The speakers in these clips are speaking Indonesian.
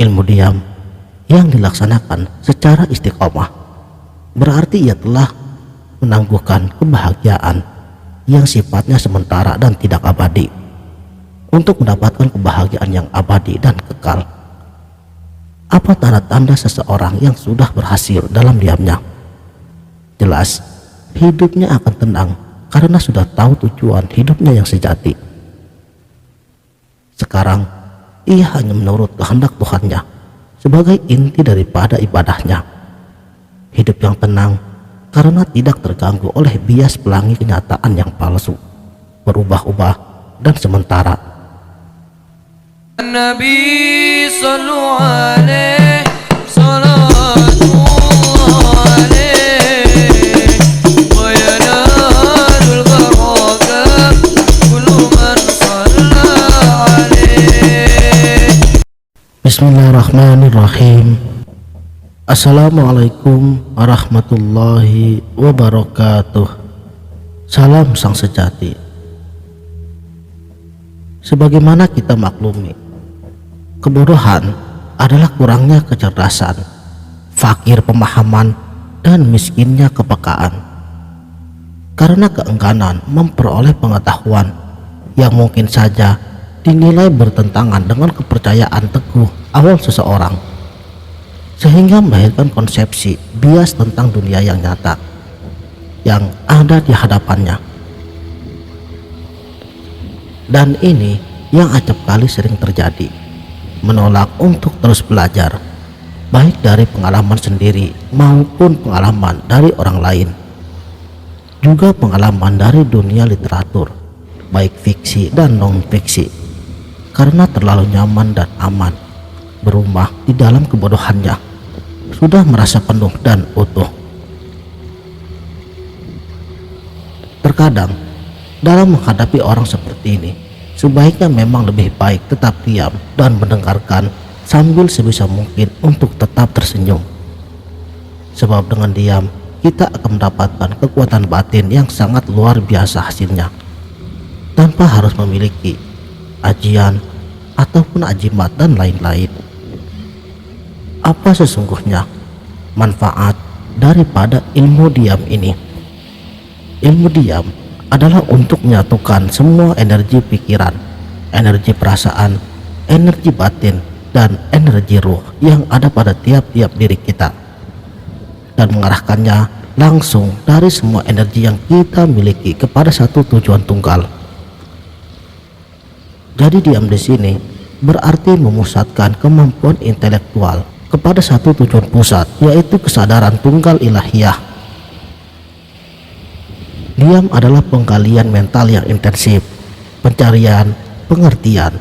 Ilmu diam yang dilaksanakan secara istiqomah berarti ia telah menangguhkan kebahagiaan yang sifatnya sementara dan tidak abadi untuk mendapatkan kebahagiaan yang abadi dan kekal. Apa tanda-tanda seseorang yang sudah berhasil dalam diamnya? Jelas, hidupnya akan tenang karena sudah tahu tujuan hidupnya yang sejati. Sekarang, ia hanya menurut kehendak Tuhannya sebagai inti daripada ibadahnya. Hidup yang tenang karena tidak terganggu oleh bias pelangi kenyataan yang palsu, berubah-ubah dan sementara. Nabi sallallahu alaihi sallallahu alaihi wa yanalul barakah kullu man shalla alaihi. Bismillahirrahmanirrahim. Assalamualaikum warahmatullahi wabarakatuh. Salam sang sejati. Sebagaimana kita maklumi, kebodohan adalah kurangnya kecerdasan, fakir pemahaman, dan miskinnya kepekaan. Karena keengganan memperoleh pengetahuan yang mungkin saja dinilai bertentangan dengan kepercayaan teguh awal seseorang, sehingga melahirkan konsepsi bias tentang dunia yang nyata yang ada di hadapannya. Dan ini yang acap kali sering terjadi, menolak untuk terus belajar, baik dari pengalaman sendiri maupun pengalaman dari orang lain, juga pengalaman dari dunia literatur, baik fiksi dan non-fiksi, karena terlalu nyaman dan aman berumah di dalam kebodohannya, sudah merasa penuh dan utuh. Terkadang dalam menghadapi orang seperti ini, sebaiknya memang lebih baik tetap diam dan mendengarkan sambil sebisa mungkin untuk tetap tersenyum. Sebab dengan diam kita akan mendapatkan kekuatan batin yang sangat luar biasa hasilnya, tanpa harus memiliki ajian ataupun ajimat dan lain-lain. Apa sesungguhnya manfaat daripada ilmu diam ini? Ilmu diam adalah untuk menyatukan semua energi pikiran, energi perasaan, energi batin, dan energi ruh yang ada pada tiap-tiap diri kita, dan mengarahkannya langsung dari semua energi yang kita miliki kepada satu tujuan tunggal. Jadi diam di sini berarti memusatkan kemampuan intelektual kepada satu tujuan pusat, yaitu kesadaran tunggal ilahiyah. Diam adalah penggalian mental yang intensif, pencarian pengertian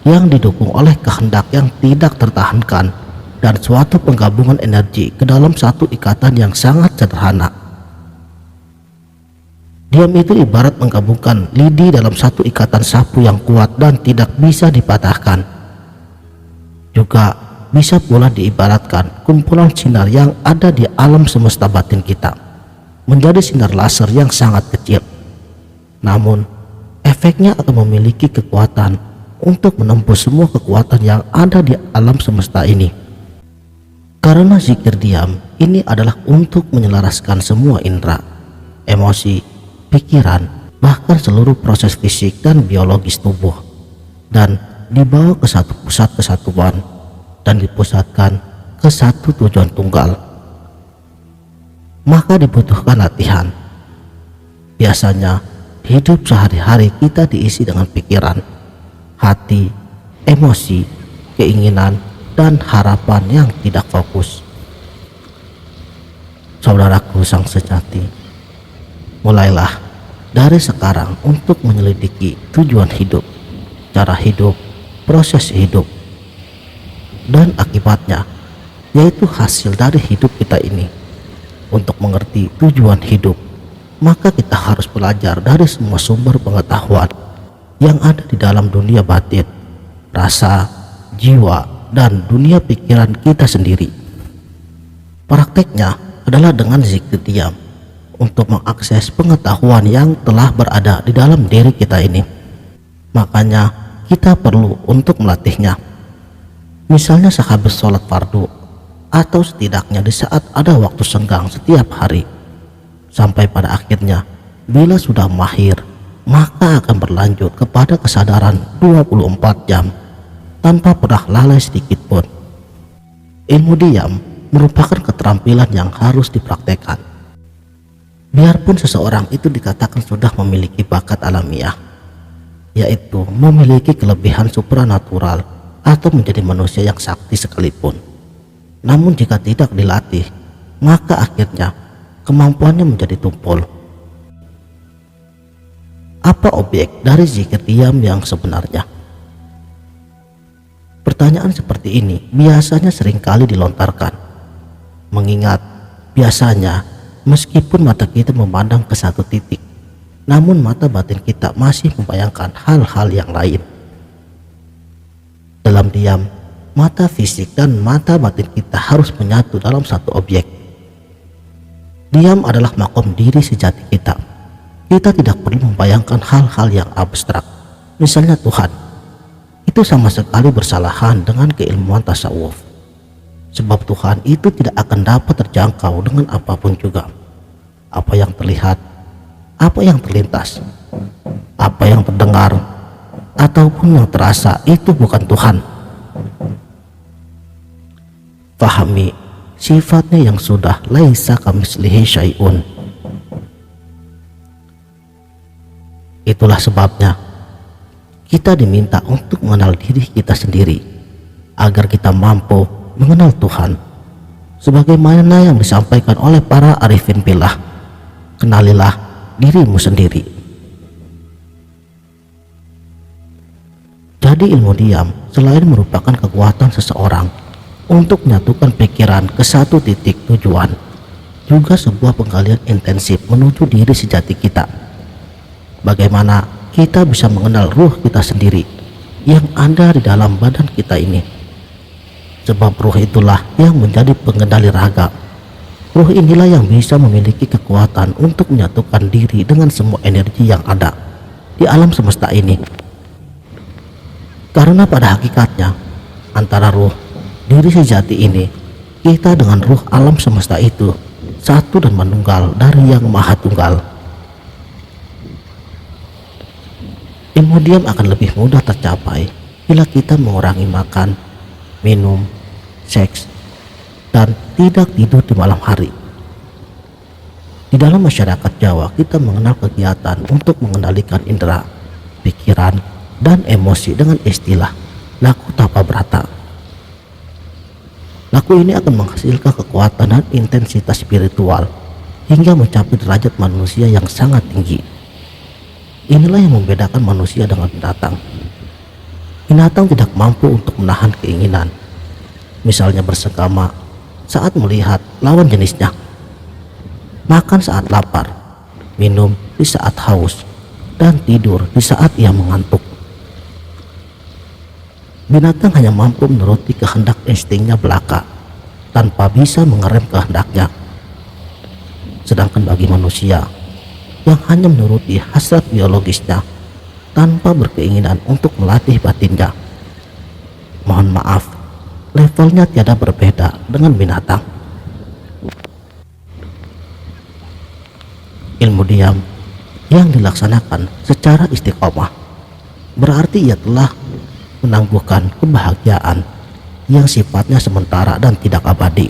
yang didukung oleh kehendak yang tidak tertahankan, dan suatu penggabungan energi ke dalam satu ikatan yang sangat sederhana. Diam itu ibarat menggabungkan lidi dalam satu ikatan sapu yang kuat dan tidak bisa dipatahkan. Juga bisa pula diibaratkan kumpulan sinar yang ada di alam semesta batin kita menjadi sinar laser yang sangat kecil, namun efeknya akan memiliki kekuatan untuk menembus semua kekuatan yang ada di alam semesta ini. Karena zikir diam ini adalah untuk menyelaraskan semua indera, emosi, pikiran, bahkan seluruh proses fisik dan biologis tubuh, dan dibawa ke satu pusat kesatuan dan dipusatkan ke satu tujuan tunggal. Maka dibutuhkan latihan. Biasanya hidup sehari-hari kita diisi dengan pikiran, hati, emosi, keinginan, dan harapan yang tidak fokus. Saudaraku sang sejati, mulailah dari sekarang untuk menyelidiki tujuan hidup, cara hidup, proses hidup, dan akibatnya, yaitu hasil dari hidup kita ini. Untuk mengerti tujuan hidup, maka kita harus belajar dari semua sumber pengetahuan yang ada di dalam dunia batin, rasa, jiwa, dan dunia pikiran kita sendiri. Prakteknya adalah dengan zikir diam untuk mengakses pengetahuan yang telah berada di dalam diri kita ini. Makanya kita perlu untuk melatihnya. Misalnya sehabis sholat fardu, atau setidaknya di saat ada waktu senggang setiap hari. Sampai pada akhirnya, bila sudah mahir, maka akan berlanjut kepada kesadaran 24 jam tanpa pernah lalai sedikit pun. Ilmu diam merupakan keterampilan yang harus dipraktekkan. Biarpun seseorang itu dikatakan sudah memiliki bakat alamiah, yaitu memiliki kelebihan supranatural atau menjadi manusia yang sakti sekalipun, namun jika tidak dilatih, maka akhirnya kemampuannya menjadi tumpul. Apa objek dari zikir diam yang sebenarnya? Pertanyaan seperti ini biasanya seringkali dilontarkan, mengingat biasanya meskipun mata kita memandang ke satu titik, namun mata batin kita masih membayangkan hal-hal yang lain. Dalam diam, mata fisik dan mata batin kita harus menyatu dalam satu objek. Diam adalah makom diri sejati kita. Kita tidak perlu membayangkan hal-hal yang abstrak, misalnya Tuhan. Itu sama sekali bersalahan dengan keilmuan tasawuf, sebab Tuhan itu tidak akan dapat terjangkau dengan apapun juga. Apa yang terlihat, apa yang terlintas, apa yang terdengar, ataupun yang terasa itu bukan Tuhan. Fahami sifatnya yang sudah laisa kamitslihi syai'un. Itulah sebabnya kita diminta untuk mengenal diri kita sendiri agar kita mampu mengenal Tuhan. Sebagaimana yang disampaikan oleh para arifin billah, kenalilah dirimu sendiri. Jadi ilmu diam selain merupakan kekuatan seseorang untuk menyatukan pikiran ke satu titik tujuan, juga sebuah penggalian intensif menuju diri sejati kita. Bagaimana kita bisa mengenal ruh kita sendiri yang ada di dalam badan kita ini. Sebab ruh itulah yang menjadi pengendali raga. Ruh inilah yang bisa memiliki kekuatan untuk menyatukan diri dengan semua energi yang ada di alam semesta ini. Karena pada hakikatnya antara ruh diri sejati ini, kita dengan ruh alam semesta itu satu dan menunggal dari yang maha tunggal. Ilmu diam akan lebih mudah tercapai bila kita mengurangi makan, minum, seks, dan tidak tidur di malam hari. Di dalam masyarakat Jawa, kita mengenal kegiatan untuk mengendalikan indera, pikiran, dan emosi dengan istilah laku tapa brata. Laku ini akan menghasilkan kekuatan dan intensitas spiritual hingga mencapai derajat manusia yang sangat tinggi. Inilah yang membedakan manusia dengan binatang. Binatang tidak mampu untuk menahan keinginan, misalnya bersegama saat melihat lawan jenisnya, makan saat lapar, minum di saat haus, dan tidur di saat ia mengantuk. Binatang hanya mampu menuruti kehendak instingnya belaka tanpa bisa mengerem kehendaknya. Sedangkan bagi manusia yang hanya menuruti hasrat biologisnya tanpa berkeinginan untuk melatih batinnya, mohon maaf, levelnya tiada berbeda dengan binatang. Ilmu diam yang dilaksanakan secara istiqomah berarti ia telah menangguhkan kebahagiaan yang sifatnya sementara dan tidak abadi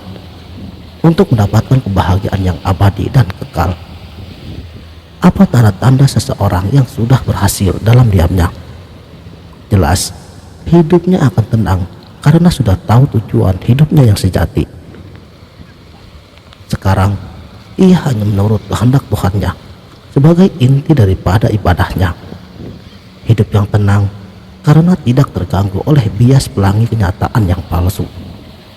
untuk mendapatkan kebahagiaan yang abadi dan kekal. Apa tanda-tanda seseorang yang sudah berhasil dalam diamnya? Jelas, hidupnya akan tenang karena sudah tahu tujuan hidupnya yang sejati. Sekarang, ia hanya menurut kehendak Tuhannya sebagai inti daripada ibadahnya. Hidup yang tenang karena tidak terganggu oleh bias pelangi kenyataan yang palsu,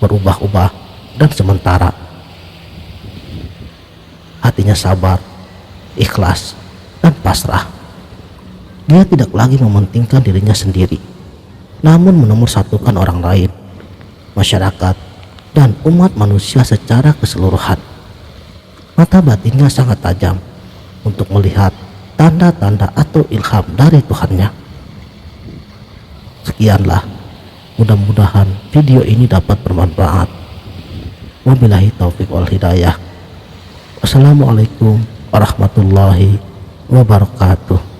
berubah-ubah, dan sementara. Hatinya sabar, ikhlas, dan pasrah. Dia tidak lagi mementingkan dirinya sendiri, namun menomorsatukan orang lain, masyarakat, dan umat manusia secara keseluruhan. Mata batinnya sangat tajam untuk melihat tanda-tanda atau ilham dari Tuhannya. Sekianlah Mudah-mudahan video ini dapat bermanfaat. Wabillahi taufik wal hidayah. Wassalamualaikum warahmatullahi wabarakatuh.